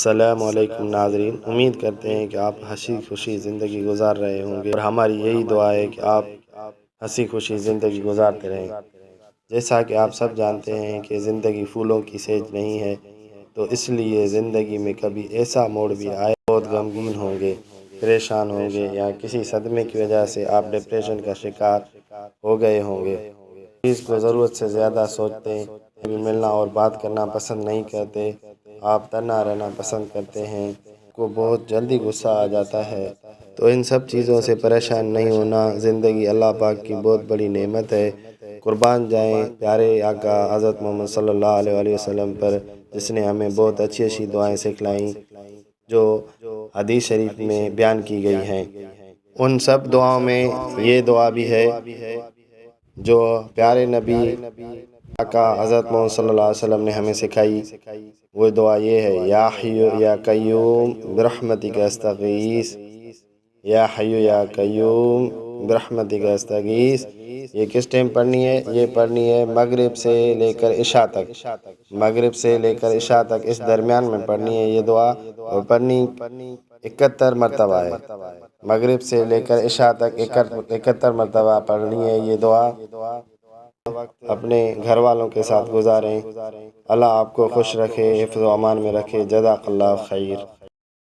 السلام علیکم ناظرین، امید کرتے ہیں کہ آپ ہنسی خوشی زندگی گزار رہے ہوں گے اور ہماری یہی دعا ہے کہ آپ ہنسی خوشی زندگی گزارتے رہیں۔ جیسا کہ آپ سب جانتے ہیں کہ زندگی پھولوں کی سیج نہیں ہے، تو اس لیے زندگی میں کبھی ایسا موڑ بھی آئے بہت غمگین ہوں گے، پریشان ہوں گے، یا کسی صدمے کی وجہ سے آپ ڈپریشن کا شکار ہو گئے ہوں گے، اس کو ضرورت سے زیادہ سوچتے ہیں، کبھی ملنا اور بات کرنا پسند نہیں کرتے، آپ تنہا رہنا پسند کرتے ہیں، کو بہت جلدی غصہ آ جاتا ہے۔ تو ان سب چیزوں سے پریشان نہیں ہونا، زندگی اللہ پاک کی بہت بڑی نعمت ہے۔ قربان جائیں پیارے آقا حضرت محمد صلی اللہ علیہ وآلہ وسلم پر، جس نے ہمیں بہت اچھی اچھی دعائیں سکھلائیں جو حدیث شریف میں بیان کی گئی ہیں۔ ان سب دعاؤں میں یہ دعا بھی ہے جو پیارے نبی آقا حضرت محمد صلی اللہ علیہ وسلم نے ہمیں سکھائی۔ وہ دعا یہ ہے، یا حی یا قیوم برحمتک استغیث، یا حی یا قیوم برحمتک استغیث۔ یہ کس ٹائم پڑھنی ہے؟ یہ پڑھنی ہے مغرب سے لے کر عشاء تک، مغرب سے لے کر عشاء تک اس درمیان میں پڑھنی ہے یہ دعا، اور پڑھنی 71 مرتبہ ہے۔ مغرب سے لے کر عشاء تک 71 مرتبہ پڑھنی ہے یہ دعا۔ اپنے گھر والوں کے ساتھ گزاریں۔ اللہ آپ کو خوش رکھے، حفظ و امان میں رکھے۔ جزاک اللہ خیر۔